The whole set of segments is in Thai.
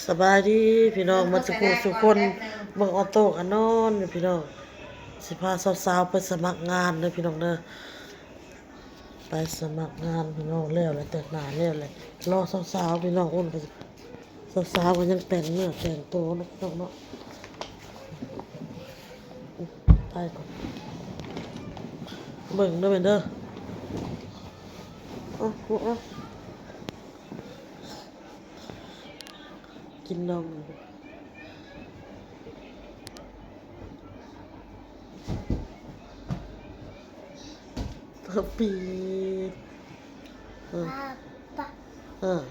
สบายดีพี่น้องมันสุคนเบิ่งออโต้กันนอนอยู่พี่น้องสิพาสาวๆไปสมัครงานเด้อพี่น้องเด้อไปสมัครงานพี่น้องแล้วแต่งหน้าแล้วเลยรอสาวๆพี่น้องอ้นก็สาวๆก็ยังแต่งเนื้อแต่งตัวนะพี่น้องเนาะไปก่อนเบิ่งเด้อเด้อเอากินนมปีเออเออ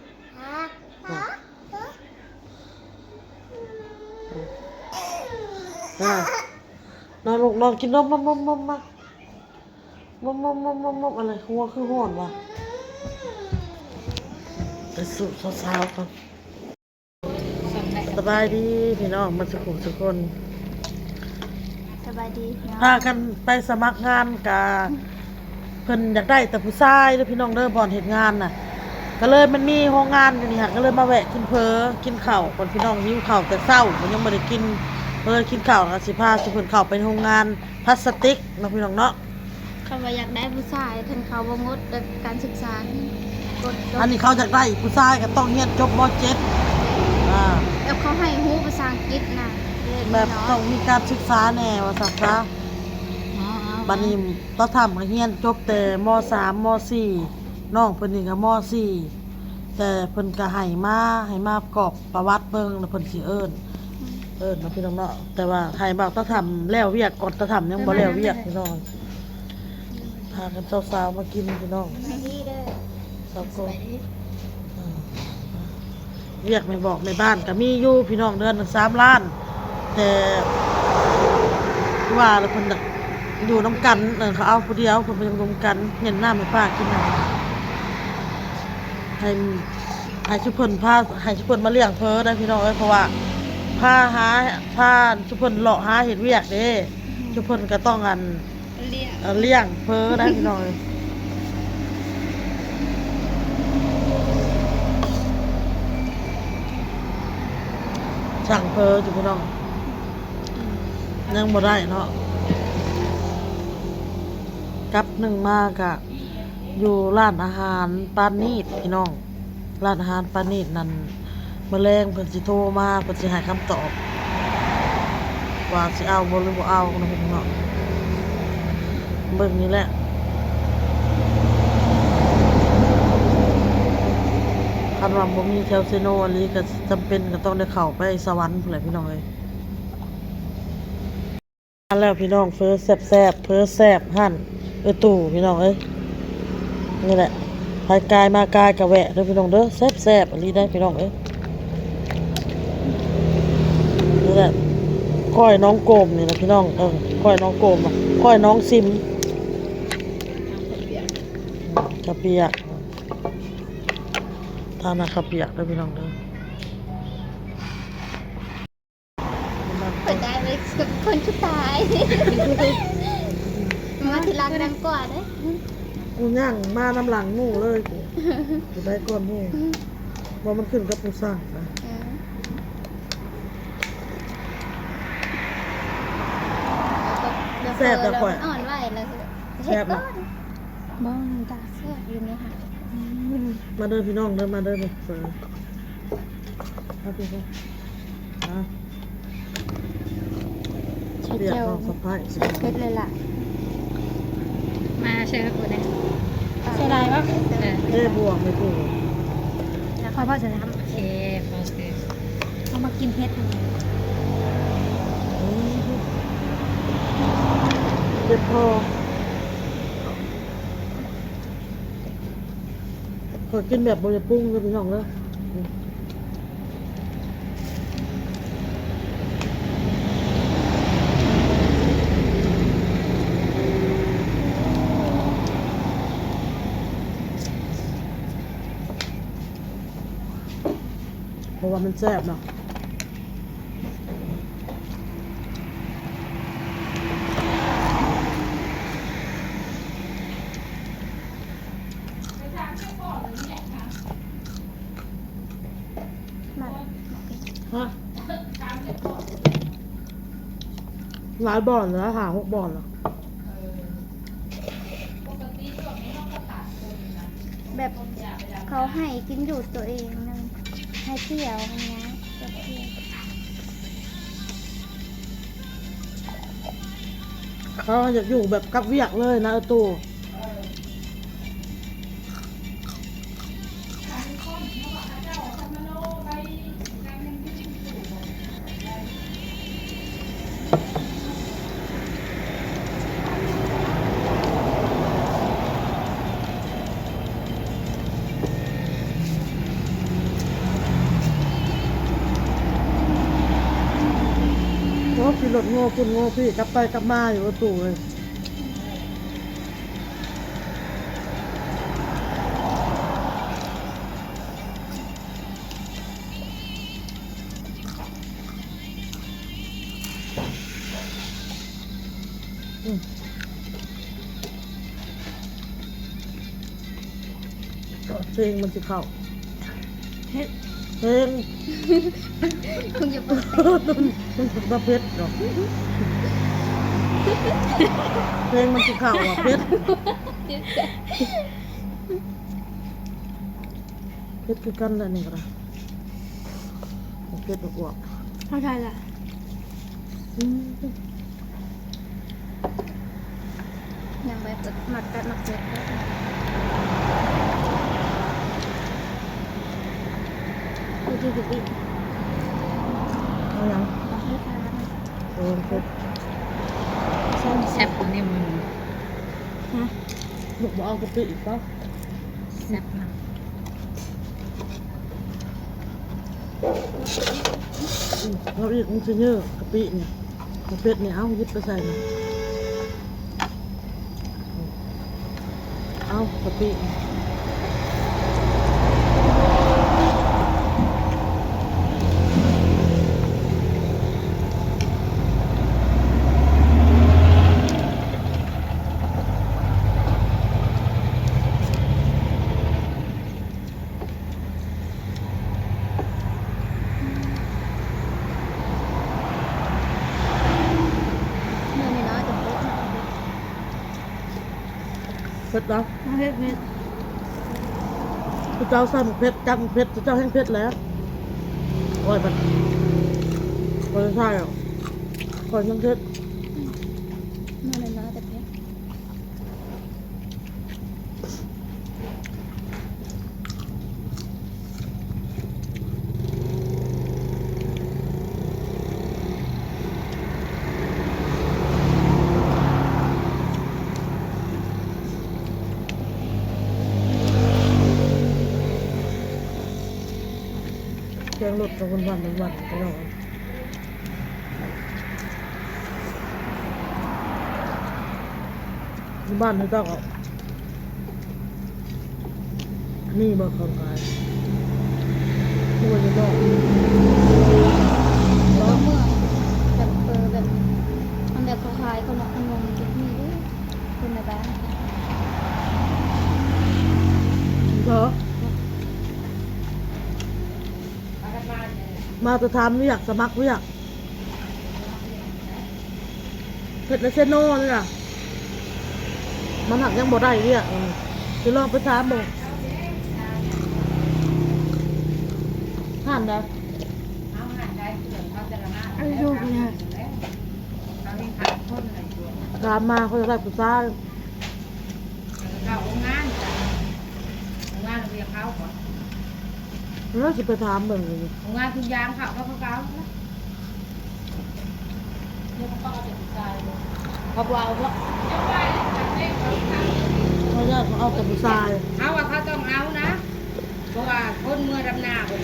น้องลูกน้องกินนมมอะไรหัวคือห่อนวะไปสู่สาวๆกันสบายดีพี่น้องมันสุกคนสบายดีพากันไปสมัครงานกับเพิ่นอยากได้แต่ผู้ชายเด้อพี่น้องเด้อบ่อนเฮ็ดงานน่ะก็เลยมันมีโรงงานอยู่นี่ค่ะก็เลยมาแวะกินกินข้าวก่อนพี่น้องหิวข้าวแต่เช้ามันยังบ่ได้กินกินข้าวก็สิพาสิเพิ่นเข้าไปโรงงานพลาสติกเนาะพี่น้องเนาะคำว่าอยากได้ผู้ชายคันเขาบ่งดการศึกษาอันนี้เขาอยากได้ผู้ชายก็ต้องเรียนจบม.7แล้วเขาให้ฮู้ภาษาอังกฤษน่ะแบบต้องมีการศึกษาแน่ว่าซั่นซะบัดนี้ต้องทำเรียนจบแต่ม.3 ม.4 น้องเพิ่นนี่ก็ม.4 แต่เพิ่นก็ให้มากรอกประวัติเบิ่งแล้วเพิ่นสิเอิ้นเนาะพี่น้องเนาะแต่ว่าให้บอกต้องทำแล้วเวียกก่อนต้องทำยังบ่แล้วเวียกพี่น้องพากันสาวๆมากินพี่น้องสาวก็เวียกไม่บอกในบ้านก็มีอยู่พี่น้องเดือนละ3 ล้านแต่ว่าแล้วเพิ่นอยู่น้ำกันเขาเอาผู้เดียวเพิ่นไปรวมกันเห็นหน้าแม่ป้ากินน่ะให้ชุเพิ่นให้ชุเพิ่นมาเลี้ยงเพิ่นได้พี่น้องเพราะว่าพาชุเพิ่นเลาะหาเฮ็ดเวียกเด้ชุเพิ่นก็ต้องเลี้ยงเพิ่นได้พี่น้องสั่งเพิ่นอยู่พี่น้องยังบ่ได้เนาะกับหนึ่งมากะอยู่ร้านอาหารปานีดพี่น้องร้านอาหารปานีดนั่นมื้อแลงเพิ่นสิโทรมาเพิ่นสิให้คำตอบว่าสิเอาบ่หรือบ่เอาเนาะพี่น้องเบิ่งนี่แหละคันว่าบ่มีแถวเซโนอันนี้ก็จำเป็นก็ต้องได้เข้าไปสวรรค์พุ่นแหละพี่น้องเอ้ยแล้วพี่น้องเฟอแซ่บแซ่บหั่นตู่พี่น้องเอ้ยนี่แหละภายกายมากายกะแวะเด้อพี่น้องเด้อแซ่บอันนี้ได้พี่น้องเอ้ยนี่แหละก้อยน้องโกมนี่นะพี่น้องก้อยน้องโกมก้อยน้องซิมกะเปียกทานกะเปียกเด้อพี่น้องเด้อเปิดได้เลยคนชุดตายมาทีหลังดังกว่าเด้กูย่างมาน้ำหลังหมู่เลยกูได้ก่อนหมู่ว่ามันขึ้นกับผู้สร้างนะแซ่บแต่ก่อนอ่อนไหวแล้วแซ่บนะบ้องตาแซ่บอยู่เนี่ยค่ะมาเดินพี่น้องเดินมาเดินเลยมาพี่น้องเรียกน้องสะพ้ายเพชรเลยล่ะมาเชิญคุณเนี่ย ใช่ไรวะบวกไม่ถูกแล้วค่อยพ่อจะทำโอเคโอเคเอามากินเพชรเจ็บพอขอกินแบบบริปุ้งเลยพี่น้องเลยเพราะว่ามันแซ่บเนาะมา ฮะหลายบ่อนแล้วหา6บ่อนแล้ว แบบเขาให้กินอยู่ตัวเองนั่นให้เที่ยวอย่างเงี้ยแบบเที่ยว เขาอยากอยู่แบบกับเวียกเลยนะตู่เพราะขี่รถโง่คุณโง่พี่กลับไปกลับมาอยู่ตู่เลยเพลงมันจะเข้าเพลง คุณจะเปิด มันประเภทหรอกเพลงมันจะเข้าอ่ะเพชรเพชรคือกันแล้วนี่ก็ได้เพชรอวบ เข้าใจละยังไปเปิดหมัดกันหมัดเจ็ดดูดีดี เอายัง บอกให้ทาน เพชร แซ่บคนนี้มัน ฮะ ลูกบอกเอากะปิอีกป่ะ แซ่บมาก เราอีกมันจะเยอะกะปิเนี่ยกะเป็ดเนี่ยเอายึดไปใส่นะเอากะปิเมื่อไม่น้อยจะเปิด เพชรแล้ว มาเฮ็ดเม็ด เจ้าใส่หมกเพชรจับหมกเพชรเจ้าแห้งเพชรแล้วโอ้ยมันโอ้ยใช่หรอคอยน้ำเพชร เมื่อไม่น้อยจะเพ็ด แกงรสกับวันไปนอนที่บ้านไม่ต้องเอานี่มาของขายที่วันนี้นอก แล้วเมื่อแบบแบบมันแบบคล้ายๆขนมจุดนี้ด้วยคนในบ้าน เหรอมาจะทำเรียกสมัครเรียกเผ็ดและเซโน่นี่ล่ะมันหักยังบ่ได้เรียกจะลองไปถามบ่ท่านนะ ไอ้ลูกเนี่ย ถามมาเขาจะได้ผู้ชาย เข้าโรงงานจ้ะโรงงานเรียกเขาก่อน แล้วจะไปถามเบิ่งเลย โรงงานทุกอย่างเขาก็เขานะเขาบอกว่า เขาจะเอาแต่ผู้ชาย เขาว่าเขาต้องเอานะเพราะว่าคนเมื่อดำนาคน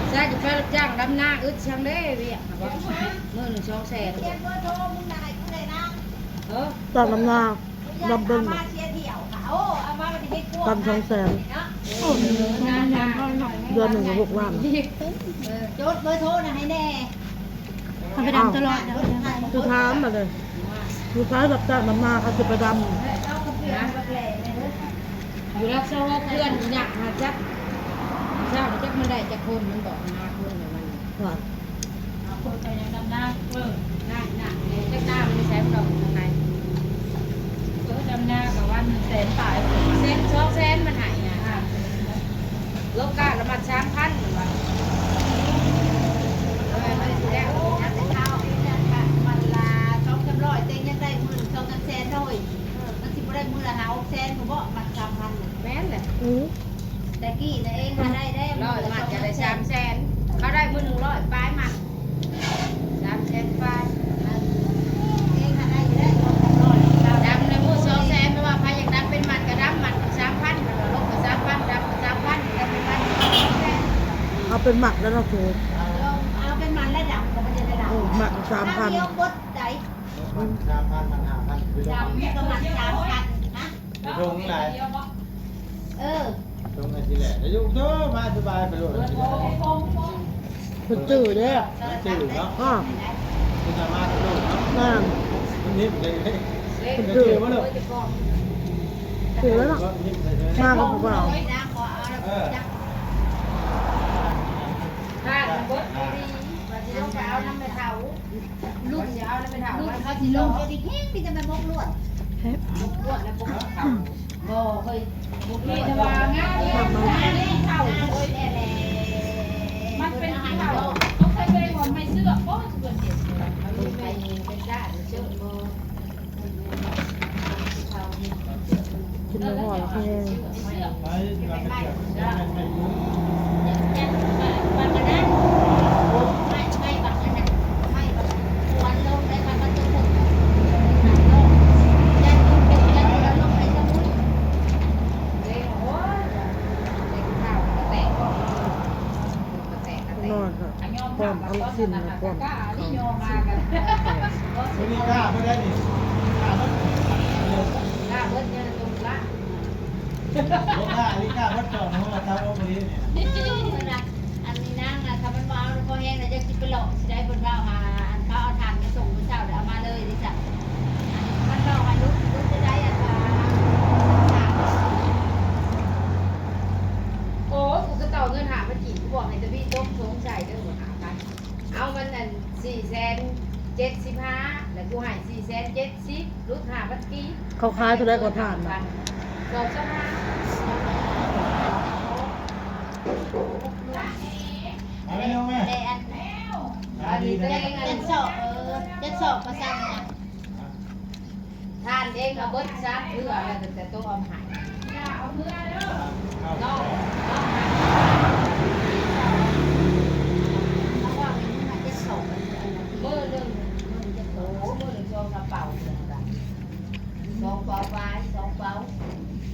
ใช่จะไปรับจ้างดำนาอึดช่างเด้เวียบอกเมื่อ1-2 แสนเออ ตอนน้ำหน้าดำเป็นตัน200,000 เดือนหนึ่งก็6 ล้าน จดเบอร์โทรนะให้แน่ เขาไปดำตลอดเดี๋ยว คือถามมาเลยคือท้ายรับจ้างน้ำหน้าเขาจะไปดำ อยู่รักษาเพื่อนอยากหาจักเจ้าจักมันได คนมันบอกหน้าคนเนี่ยมัน ว่า คนไปยังดำหน้าหน้าเนี่ยจักหน้ามันไม่ใช่เราทางใน ดำหน้ากับวันแสนตาย เซน2 แสนมันหายนะโลกาละมัน3,000เหมือนว่ามันสิแล้วยัดใส่เท้ามันละ200เต็งยังได้มื้อ2 แสนเท่าอีกมันสิบ่ได้มื้อละ5 แสนก็บ่มัน3,000แม่นแหละ แต่กี้นะเองมาได้ร้อยมันจะได้3 แสนเขาได้มื้อ100ปลายมัน3 แสนปลายเองมาได้อยู่ได้200ดำในมื้อ2 แสนไม่ว่าใครอยากดำเป็นมันก็ดำมันก็3,000มันก็ลบก็3,000ดำก็3,000ดำเป็นมัน2 แสน เอาเป็นหมักแล้วเนาะครู เอาเป็นมันและดำก็มันจะได้ดำ หมัก3,000 เดียวบดใด 3,000 มัน 5,000คือ ดำก็มัน3,000นะ ลงไหน เออ ลงไหนทีแหละแล้วอยู่เด้อมาสบายไปโลด เพิ่นจื้อเด้อ จืดเนาะ อ้อ คุณสามารถโลดเนาะ นั่น มันนิ่มเลย เพิ่น จื จื้อ ดบ่ลูก จื้อแล้วเนาะ นิ่มเลย มากับผู้บ่าว ถ้าบดดีว่าสิลงไปเอาน้ำไปเผาลูกสิเอาน้ำไปเผาว่าเขาสิลงจะดีแห้งมีแต่มันบกลวด เฮ็ด ลวดแล้วบกเผาบ่เคยบุกนี่แต่ว่างานนี้เผาโอ้ยแหล่ มันเป็นที่เขาต้องใช้เวลาไม่เสื้อโอ้จะเกิดเหตุ มันมีไปเป็นด้านเชื่อมบ่เผานี่ กินแล้วห่อแล้วแห้ง ไปเราไปเที่ยวไม่รู้ มันก็ได้ไม่บักอันนั้นไม่บักวันลงได้มันก็จะถึงยันเป็นยันลงไปสมุนเลยโอ้ยเด็กข้าวก็แตกก็แตก นอนก็ความเอาสิ้นแล้วความ นิยมมากัน วันนี้กล้าไม่ได้นี่กล้ามัน กล้าเบิ้ลเนี่ยตรงละ ลงหน้านี่กล้าวัดจอดของเราทำเอาไปนี่ อันนี้นั่งนะถ้ามันว้าวแล้วก็แห้งนะจะกินไปหลอกสิได้บนว้าวหาอันเขาเอาทานไปส่งมื้อเช้าเดี๋ยวเอามาเลยดิจ้ะมันว้าวให้ลูกจะได้อันว่าโอ้กูก็ต่อเงินหามาจีบกูบอกให้ตะพี่ต้มสงสัยเด้อหากันเอามันนั่น475,000แล้วกูให้470,000ลูกหาบัตรกี้ เขาขายเท่าไรก็ทานนะ สองสมา เอาไปน้องแม่ แต่อัน อันนี้ก็ยัง เจ็ดศอกเจ็ดศอกมาสั่งนะ ทานเองเอาเบิดซักเพื่ออะไรแต่ตัวเอาหายน้องหาย เพราะว่ามันมาเจ็ดศอกอันนั้น มือหนึ่งโอ้มือหนึ่งซองกระเป๋าเลยนะซองเปล่าไฟซองเปล่า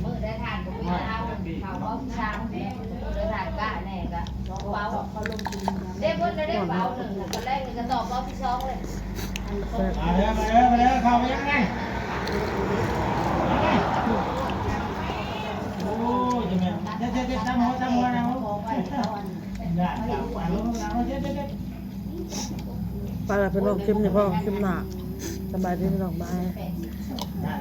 มือได้ทานก็ไม่เอาเขาเอาช้างแม่มือได้ทานก้าแน่ก็ซองเปล่าเขาลงทุนได้เบิดได้เปล่าหนึ่งก็แรกนี่ก็ตอบเปล่าที่ซองเลย มาแล้วเข้าไปยังไงโอ้ยจะแม่เจ๊ตั้งหัวนะ ของไว้เขาอัน ได้ลงเจ๊ ไปแล้วเป็นน้องเข้มเนี่ยพ่อเข้มหนาสบายดีพี่น้องบาย น่า